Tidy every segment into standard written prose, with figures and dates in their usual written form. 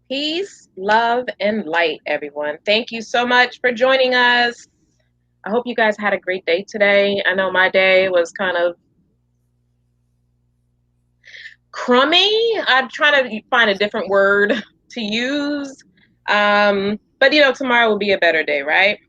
Peace, love, and light, everyone. Thank you so much for joining us. I hope you guys had a great day today. I know my day was kind of crummy. I'm trying to find a different word to use. But tomorrow will be a better day, right?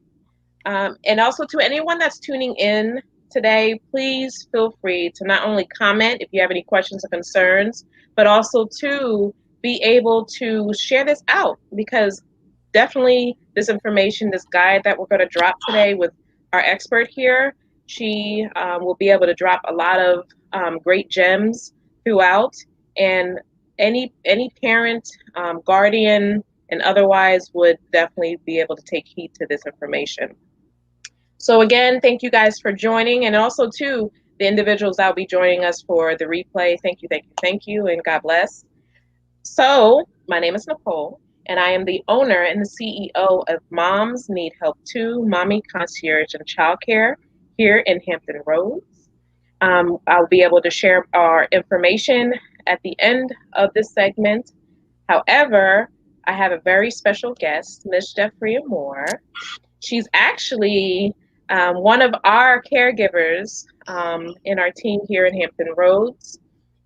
And also to anyone that's tuning in today, please feel free to not only comment if you have any questions or concerns, but also to be able to share this out because definitely this information, this guide that we're going to drop today with our expert here, she will be able to drop a lot of great gems throughout. And any parent, guardian, and otherwise would definitely be able to take heed to this information. So again, thank you guys for joining, and also to the individuals that will be joining us for the replay. Thank you, and God bless. So my name is Nicole, and I am the owner and the CEO of Moms Need Help Too, Mommy Concierge and Childcare here in Hampton Roads. I'll be able to share our information at the end of this segment. However, I have a very special guest, Miss Jeffrey Moore. She's actually one of our caregivers in our team here in Hampton Roads.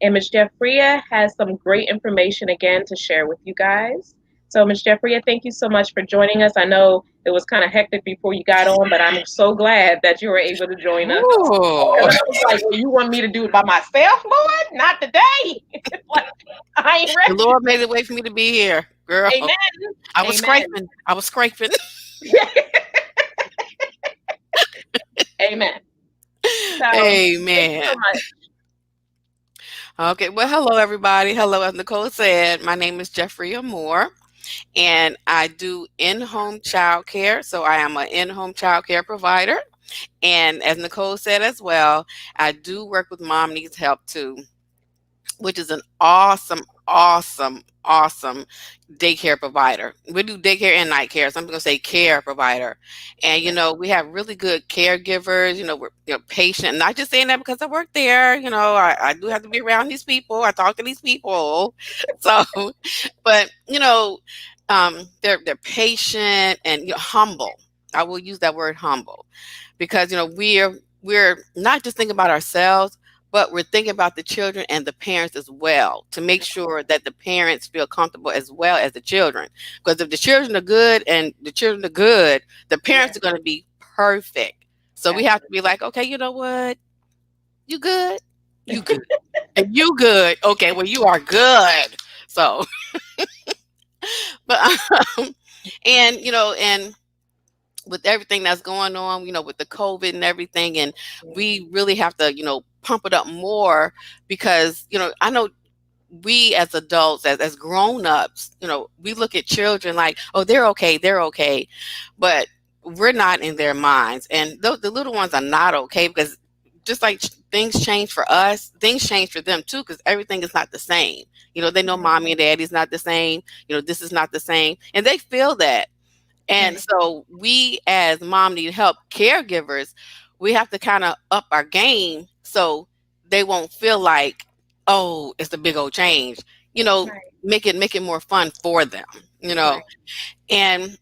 And Ms. Jeffria has some great information again to share with you guys. So, Ms. Jeffria, thank you so much for joining us. I know it was kind of hectic before you got on, but I'm so glad that you were able to join us. Ooh. Because I was like, well, you want me to do it by myself, Lord? Not today. Like, I ain't The ready. Lord made a way for me to be here, girl. Amen. I was Amen. scraping. I was scraping. Amen. So, thank you so Amen. much. Okay. Well, hello, everybody. Hello, as Nicole said, my name is Jeffrey Moore, and I do in-home child care. So I am an in-home child care provider. And as Nicole said as well, I do work with Mom Needs Help Too, which is an awesome daycare provider. We do daycare and night care. So I'm going to say care provider. And, we have really good caregivers, we're patient. Not just saying that because I work there, I do have to be around these people. I talk to these people. So, but, they're patient and humble. I will use that word humble because, we're not just thinking about ourselves, but we're thinking about the children and the parents as well to make sure that the parents feel comfortable as well as the children. Because if the children are good and the children are good, the Yeah, parents are going to be perfect. So we have to absolutely. be like, okay, you know what? You good? You good. And you good. Okay, well, you are good. So, but, and, and with everything that's going on, with the COVID and everything, and we really have to, pump it up more because, I know we as adults, as grown-ups, we look at children like, oh, they're okay, but we're not in their minds, and the little ones are not okay because just like things change for us, things change for them too because everything is not the same. They know mommy and daddy's not the same. This is not the same, and they feel that. And Right. so we as Mom Need Help caregivers, we have to kind of up our game so they won't feel like, oh, it's a big old change. You know, Right. make it more fun for them, Right. And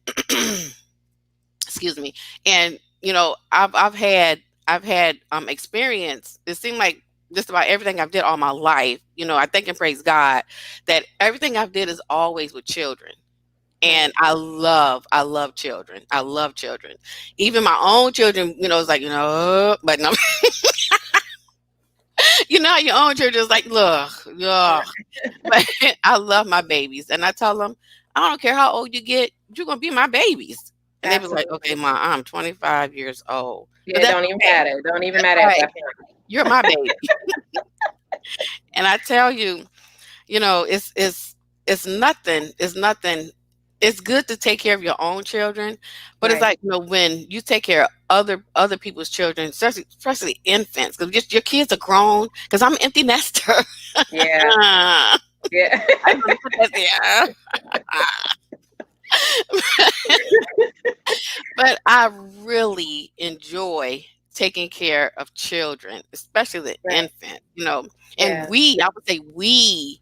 excuse me. And I've had experience. It seemed like just about everything I've did all my life, I thank and praise God that everything I've did is always with children. Right. And I love children. I love children. Even my own children, it's like, but no, your own children is like, look, ugh. But I love my babies. And I tell them, I don't care how old you get, you're going to be my babies. And they be like, okay, Absolutely. Mom, I'm 25 years old. But Yeah, that's don't even okay. matter. Don't even That's matter at right. that point. You're my baby. And I tell you, it's nothing. It's nothing. It's good to take care of your own children, but it's Right. like, when you take care of other people's children, especially infants, because your kids are grown. Because I'm an empty nester. Yeah. I Yeah. just want to put that there. But I really enjoy taking care of children, especially the Right. infant. And Yeah. I would say we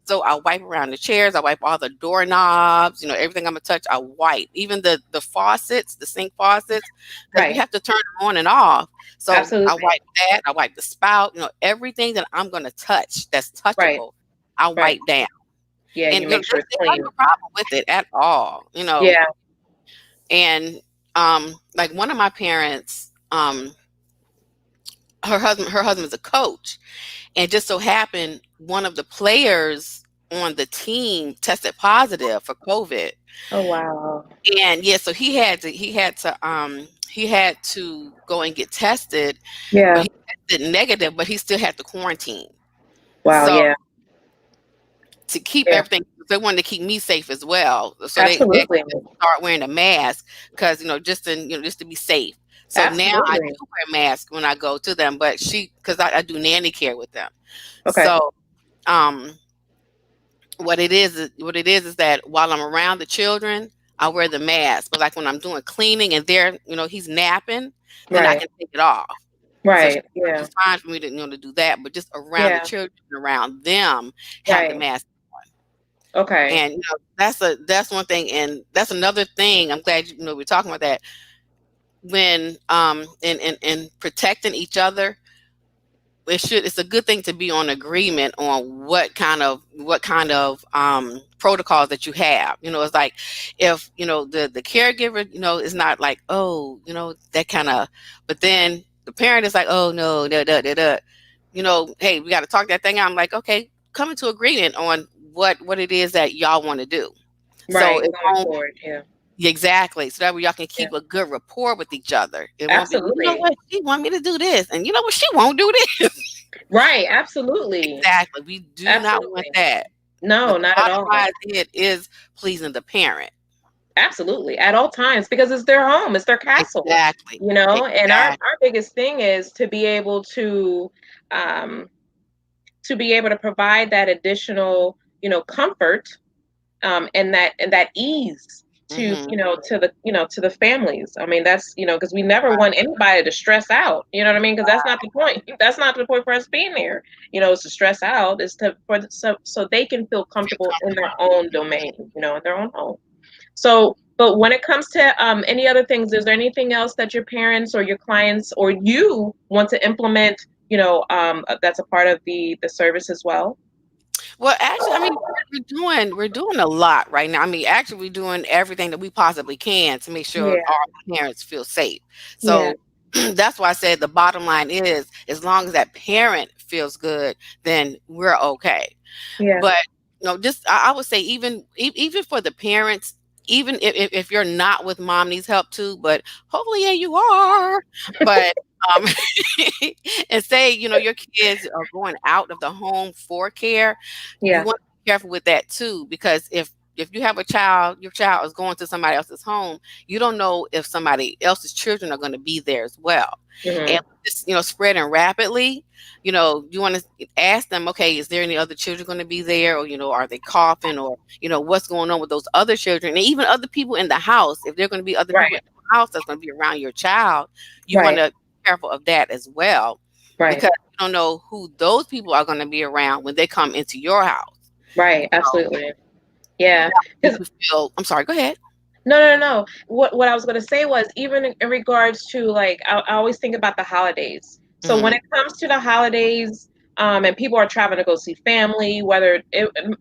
So I wipe around the chairs, I wipe all the doorknobs, everything I'm gonna touch, I wipe. Even the faucets, the sink faucets, because we Right. have to turn them on and off. So I Absolutely. wipe that, I wipe the spout, everything that I'm gonna touch that's Right. touchable, I Right. wipe down. Yeah, And you make sure it's they have clean. no problem with it at all. Yeah. And like one of my parents, her husband's a coach, and just so happened one of the players on the team tested positive for COVID. Oh wow. And yeah, so he had to go and get tested, but Yeah. he tested negative, but he still had to quarantine. Wow. So Yeah. to keep Yeah. everything, they wanted to keep me safe as well. So they had Absolutely. to start wearing a mask because just to be safe. So now I Absolutely. do wear a mask when I go to them, but because I do nanny care with them. Okay. So um what it is that while I'm around the children, I wear the mask. But like when I'm doing cleaning and he's napping, then I Right. can take it off. So Right. Yeah. it's fine for me to do that. But just around the Yeah. children, around them, have the Right. mask. Okay. And that's one thing, and that's another thing. I'm glad we're talking about that. When in protecting each other, it's a good thing to be on agreement on what kind of protocols that you have. It's like if the caregiver is not like, oh, that kind of, but then the parent is like, oh no, da, da, da, da. Hey, we got to talk that thing out. I'm like, okay, come into agreement on what it is that y'all want to do. So Right. it Going won't. forward. Yeah. Exactly. So that way y'all can Yeah. keep a good rapport with each other. It won't be, well, Absolutely. what, she want me to do this, and you know what, she won't do this. Right. Absolutely. Exactly. We do not want Absolutely. that. No, The not at bottom all. line is pleasing the parent. Absolutely. At all times because it's their home, it's their castle, Exactly. and our Exactly. our biggest thing is um to be able to provide that additional, comfort, and that ease to Hmm. to the families. I mean, that's, because we never want anybody to stress out, you know what I mean, because that's not the point. That's not the point for us being here, is to stress out, is to for so they can feel comfortable in their own domain, in their own home. So, but when it comes to any other things, is there anything else that your parents or your clients or you want to implement, that's a part of the service as well? Well, actually, I mean, we're doing a lot right now. I mean, actually, we're doing everything that we possibly can to make sure Yeah, our parents feel safe. yeah, So that's why I said the bottom line is, as long as that parent feels good, then we're okay. yeah, But just I would say, even for the parents, even if you're not with Mom Needs Help Too, but hopefully, yeah, you are. But um, and say your kids are going out of the home for care, you yeah, want to be careful with that too, because if you have a child, your child is going to somebody else's home, you don't know if somebody else's children are going to be there as well. And hmm, it's spreading rapidly. You want to ask them, okay, is there any other children going to be there, or are they coughing, or what's going on with those other children, and even other people in the house. If there are going to be other people right, in the house that's going to be around your child, you want right, to be careful of that as well, right, because you don't know who those people are going to be around when they come into your house. right, absolutely, yeah. Make Because you feel. I'm sorry. Go ahead. no, no, no. What I was going to say was, even in regards to, like, I always think about the holidays. So when Hmm. it comes to the holidays, and people are traveling to go see family, whether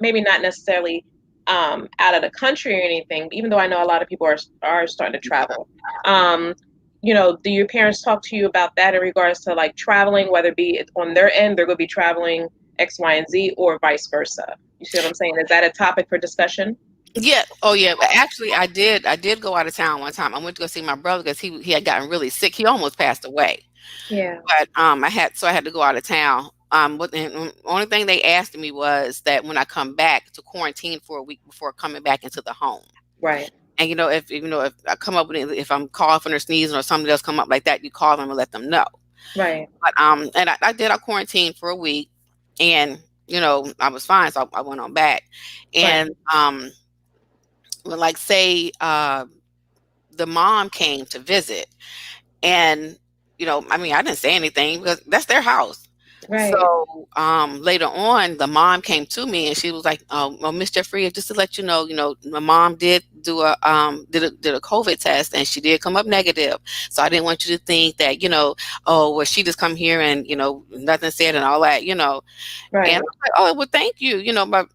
maybe not necessarily out of the country or anything, even though I know a lot of people are starting to travel. Um, do your parents talk to you about that in regards to, like, traveling, whether it be on their end, they're going to be traveling X, Y, and Z, or vice versa? You see what I'm saying? Is that a topic for discussion? Yeah. Oh, yeah. But actually, I did. I did go out of town one time. I went to go see my brother because he had gotten really sick. He almost passed away. Yeah. But I had to go out of town. But the only thing they asked me was that when I come back, to quarantine for a week before coming back into the home. Right. And if I come up with if I'm coughing or sneezing or something else come up like that, you call them and let them know. Right. But and I did. I quarantined for a week, and I was fine, so I went on back. Right. And when, like, say the mom came to visit, and I mean, I didn't say anything because that's their house. Right. So later on, the mom came to me and she was like, well, Miss Jeffrey, just to let you know, my mom did do a did a COVID test and she did come up negative. So I didn't want you to think that, oh, well, she just come here and, nothing said and all that, And I'm Right. like, oh, well, thank you, but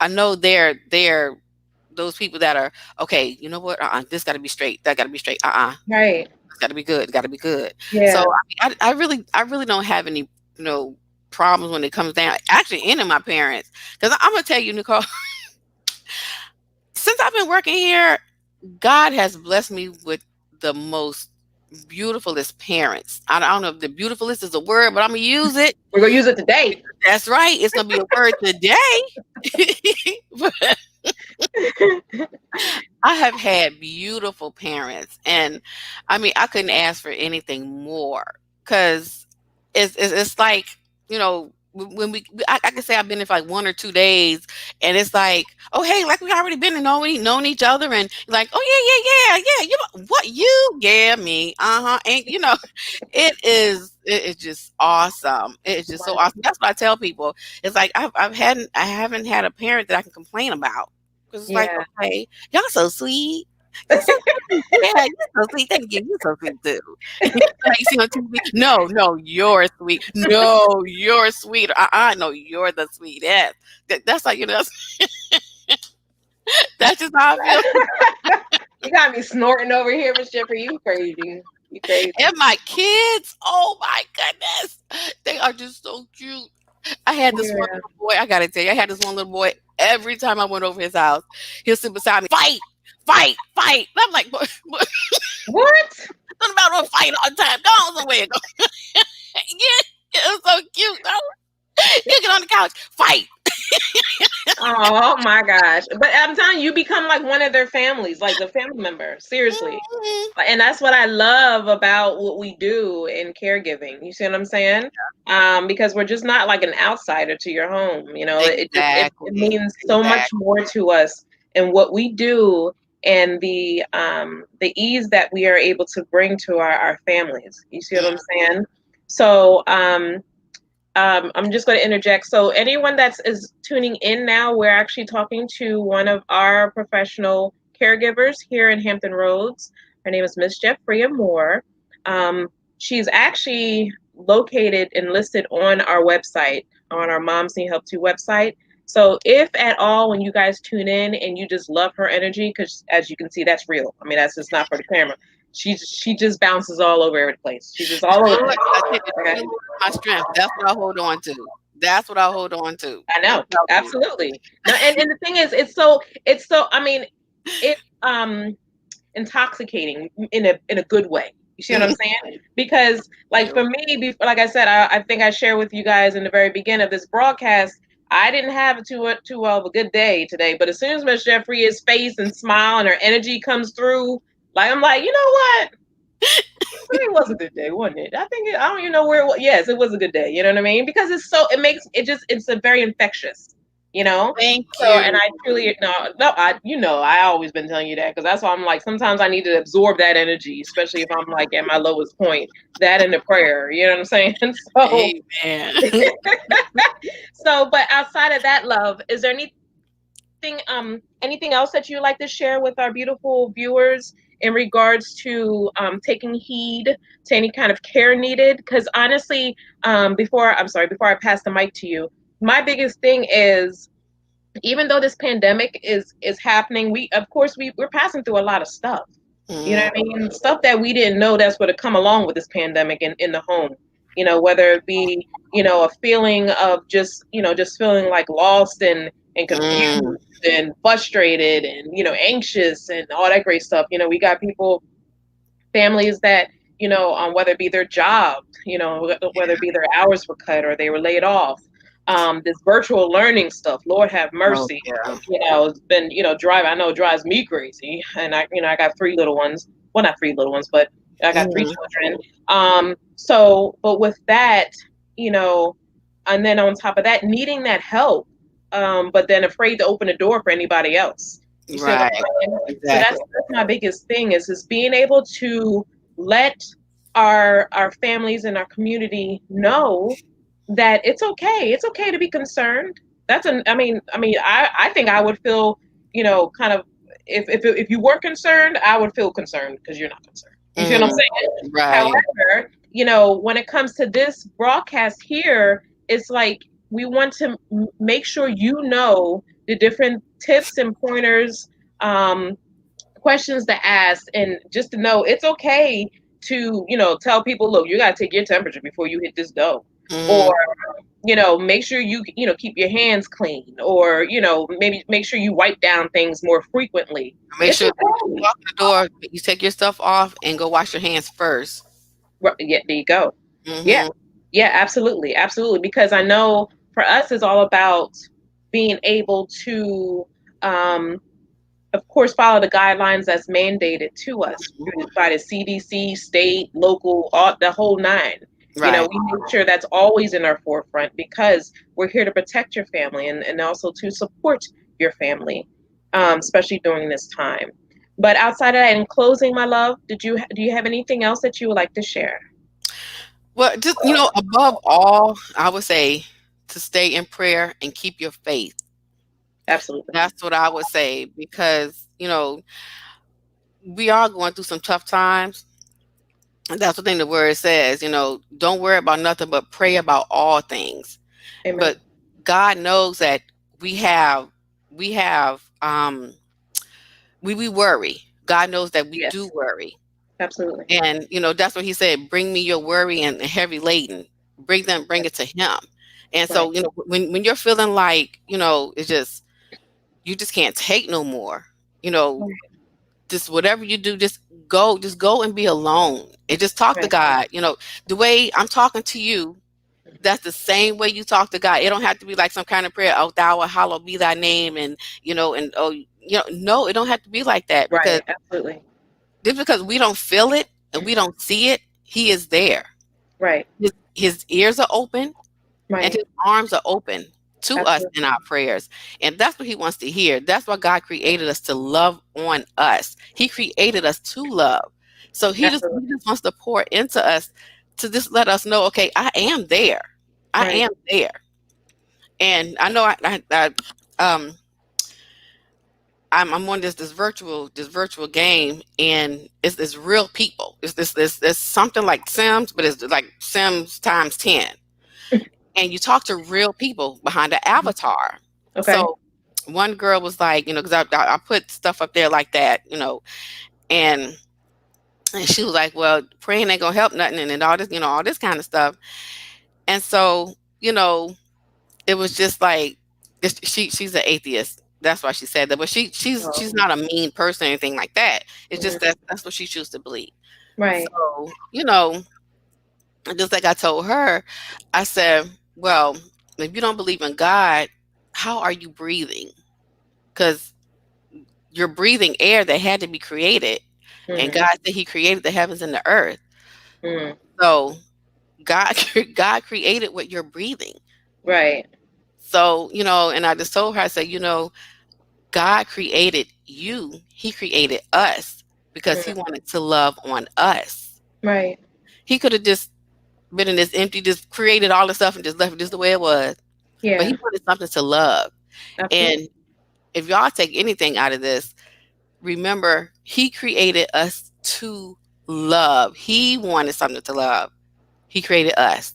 I know they're those people that are okay. You know what? This got to be straight. That got to be straight. Right. It's got to be good. Got to be good. So Yeah. I really don't have any problems when it comes down. Actually, any of my parents, because I'm gonna tell you, Nicole, since I've been working here, God has blessed me with the most beautifulest parents. I don't know if the beautifulest is a word, but I'm gonna use it. We're gonna use it today. That's right. It's gonna be a word today. But I have had beautiful parents, and I mean, I couldn't ask for anything more because it's like when I can say I've been there for like 1 or 2 days, and it's like, oh hey, like we already been and known each other, and like, oh yeah, what you, yeah, me, and it is just awesome. It's just so awesome. That's what I tell people. It's like I haven't had a parent that I can complain about because it's like, Yeah. okay, y'all so sweet. You're so sweet. Yeah, you're so sweet. Thank you. You're so sweet too. Like you see on TV. No, no, you're sweet. No, you're sweet. No, you're the sweetest. That's like that's just how I feel. You got me snorting over here, Miss Jeffrey. You crazy. You crazy. And my kids, oh my goodness, they are just so cute. I had this one Yeah. little boy. I gotta tell you, I had this one little boy. Every time I went over his house, he'll sit beside me, fight, fight, fight. And I'm like, what? What? Something about no fight all the time. Go on somewhere. Go. Yeah, it was so cute. You get on the couch, fight. Oh my gosh. But I'm telling you, you become like one of their families, like a family member. Seriously. Mhm. And that's what I love about what we do in caregiving. You see what I'm saying? Because we're just not like an outsider to your home. It Exactly. means so much Exactly. more to us and what we do and the ease that we are able to bring to our families. You see what I'm saying? So I'm just going to interject. So anyone that's is tuning in now, we're actually talking to one of our professional caregivers here in Hampton Roads. Her name is Miss Jeffrey Moore. She's actually located and listed on our website, on our Moms Need Help Too website. So if at all, when you guys tune in and you just love her energy, because as you can see, that's real. I mean, that's just not for the camera. She just bounces all over the place. She's just all over the Good. I tell you, place. the Okay? Lord is my strength. That's what I hold on to. That's what I hold on to. I I'm know, telling you. absolutely. No, and the thing is, it's so. I mean, it's intoxicating in a good way. You see what I'm Mhm. saying? Because like for me, like I said, I think I shared with you guys in the very beginning of this broadcast. I didn't have too well of a good day today, but as soon as Miss Jeffrey's face and smile and her energy comes through, like I'm like, you know what? It was a good day, wasn't it? I don't even know where it was. Yes, it was a good day. You know what I mean? Because it's a very infectious, you know? Thank So, and you. I truly, I always been telling you that because that's why I'm like, sometimes I need to absorb that energy, especially if I'm like at my lowest point, that and the prayer, you know what I'm saying? So, Amen. but outside of that, love, is there anything else that you'd like to share with our beautiful viewers in regards to taking heed to any kind of care needed? Because honestly, before I pass the mic to you, my biggest thing is even though this pandemic is happening, we're passing through a lot of stuff. You know Mm, what I mean? Stuff that we didn't know that's going to come along with this pandemic in the home. Whether it be, a feeling of just feeling like lost and confused mm, and frustrated and, anxious and all that great stuff. We got families that, whether it be their job, whether it be their hours were cut or they were laid off. This virtual learning stuff, Lord have oh mercy. yeah. It's been, I know it drives me crazy. And I got three little ones. Well, not three little ones, but I got three Mm, children. But with that, you know, and then on top of that, needing that help, but then afraid to open the door for anybody else. You see what I'm right. saying? So Exactly. that's my biggest thing is being able to let our families and our community know, that it's okay to be concerned. I think I would feel, kind of, if you were concerned, I would feel concerned because you're not concerned. You see what I'm Mm, saying? right. However, when it comes to this broadcast here, it's like we want to make sure the different tips and pointers, um, questions to ask, and just to know it's okay to, tell people, look, you got to take your temperature before you hit this go. Or, Mm, make sure keep your hands clean, or, maybe make sure you wipe down things more frequently. make It's sure that you okay. walk in the door, you take your stuff off and go wash your hands first. Right, yeah, there you go. Yeah. Mhm. Yeah, absolutely. Absolutely. Because I know for us, it's all about being able to, um, of course, follow the guidelines that's mandated to us by the CDC, state, local, all, the whole nine. Right. We make sure that's always in our forefront because we're here to protect your family, and also to support your family, especially during this time. But outside of that, in closing, my love, do you have anything else that you would like to share? Well, just, above all, I would say to stay in prayer and keep your faith. Absolutely. That's what I would say because, we are going through some tough times. And that's the thing the word says, don't worry about nothing but pray about all things. Amen. But God knows that we have we have we worry. God knows that we do Yes, worry. absolutely. And that's what he said, bring me your worry and heavy laden. Bring it to him. And Right. so, when you're feeling like, it's just you just can't take no more, you know, Right. just whatever you do, just go and be alone and just talk to Right. God. The way I'm talking to you, that's the same way you talk to God. It don't have to be like some kind of prayer, oh thou art hallowed be thy name, and oh no, it don't have to be like that, because Right. Absolutely. just because we don't feel it and we don't see it, he is there. Right. His ears are open and Right. his arms are open to us Absolutely. in our prayers. And that's what he wants to hear. That's why God created us, to love on us. He created us to love. So he Absolutely. just wants to pour into us, to just let us know, okay, I am there. I Right. am there. And I know um I'm on this virtual game, and it's real people. It's something like Sims, but it's like Sims times 10, and you talk to real people behind the avatar. Okay. So one girl was like, because I put stuff up there like that, and she was like, well, praying ain't gonna help nothing, and all this, all this kind of stuff. And so, it was just like, she's an atheist. That's why she said that. But Oh. she's not a mean person or anything like that. It's just Mhm. that that's what she chooses to believe. Right. So, just like I told her, I said, well, if you don't believe in God, how are you breathing? Because you're breathing air that had to be created. And Mm. God said he created the heavens and the earth. Mm. So God God created what you're breathing. Right. So, and I just told her, I said, God created you. He created us because he Mm. wanted to love on us. Right. He could have just been in this empty, just created all the stuff and just left it just the way it was. But he Yeah. wanted something to love. Absolutely. And if y'all take anything out of this, remember, he created us to love. He wanted something to love. He created us.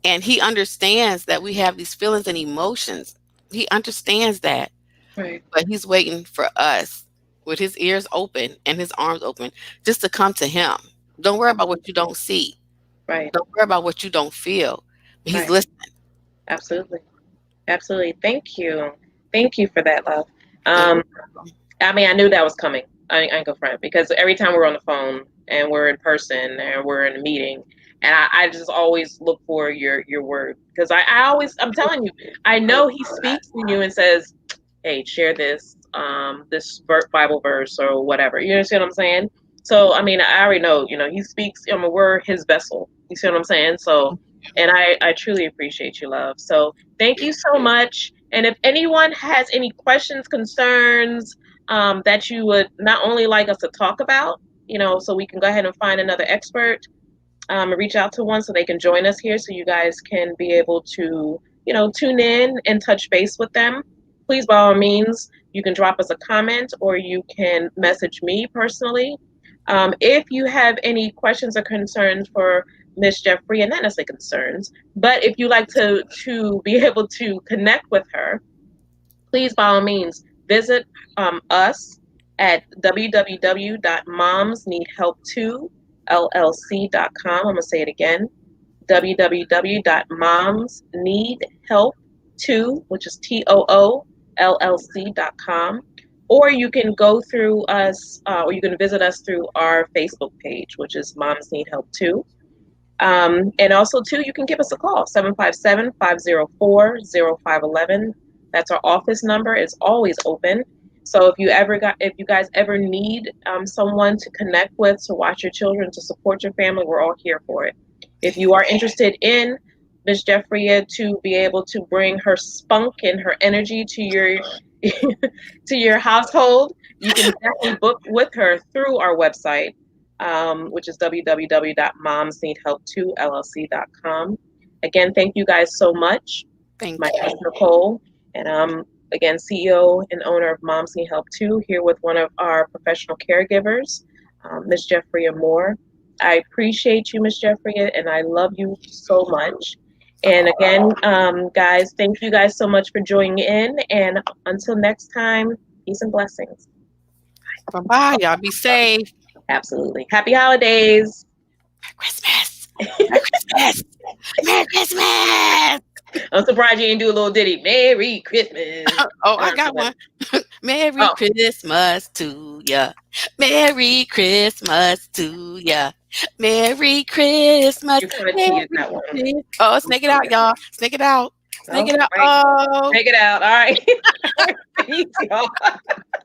And he understands that we have these feelings and emotions. He understands that. Right. But he's waiting for us with his ears open and his arms open, just to come to him. Don't worry about what you don't see. Right. Don't worry about what you don't feel. He's Right. listening. Absolutely. Absolutely. Thank you. Thank you for that, love. And Um, I knew that was coming. I ain't gonna front, because every time we're on the phone and we're in person and we're in a meeting, and I just always look for your word, because I'm telling you, I know he speaks to you and says, hey, share this, this Bible verse or whatever. You understand what I'm saying? So I already know, he speaks. We're his vessel. You see what I'm saying? So, and I truly appreciate you, love. So thank you so much. And if anyone has any questions, concerns, that you would not only like us to talk about, so we can go ahead and find another expert, reach out to one so they can join us here so you guys can be able to, tune in and touch base with them. Please, by all means, you can drop us a comment or you can message me personally. If you have any questions or concerns for Miss Jeffrey, and not necessarily concerns, but if you like to be able to connect with her, please, by all means, visit us at www.momsneedhelp2llc.com. I'm going to say it again, www.momsneedhelp2, which is TOOLLC.com. Or you can go through us, or you can visit us through our Facebook page, which is Moms Need Help Too. And also, too, you can give us a call, 757-504-0511. That's our office number. It's always open. So if you guys ever need someone to connect with, to watch your children, to support your family, we're all here for it. If you are interested in Miss Jeffrey to be able to bring her spunk and her energy to your to your household, you can definitely book with her through our website, which is www.momsneedhelp2llc.com. Again, thank you guys so much. Thank My name is you. Nicole, and I'm again CEO and owner of Moms Need Help Too, here with one of our professional caregivers, Miss Jeffrey Moore. I appreciate you, Miss Jeffrey, and I love you so much. And again, guys, thank you guys so much for joining in. And until next time, peace and blessings. Bye bye. Y'all be safe. Absolutely. Happy holidays. Merry Christmas. Merry Christmas. Merry Christmas. I'm surprised you didn't do a little ditty. Merry Christmas. Oh, I got one. Merry Oh, Christmas to ya. Merry Christmas to ya. Merry Christmas. you kind of Merry cheated that one. Christmas. Oh, snake it out, y'all. Snake it out. Snake Oh, it out. right. Oh. Take it out. All right. Peace, y'all.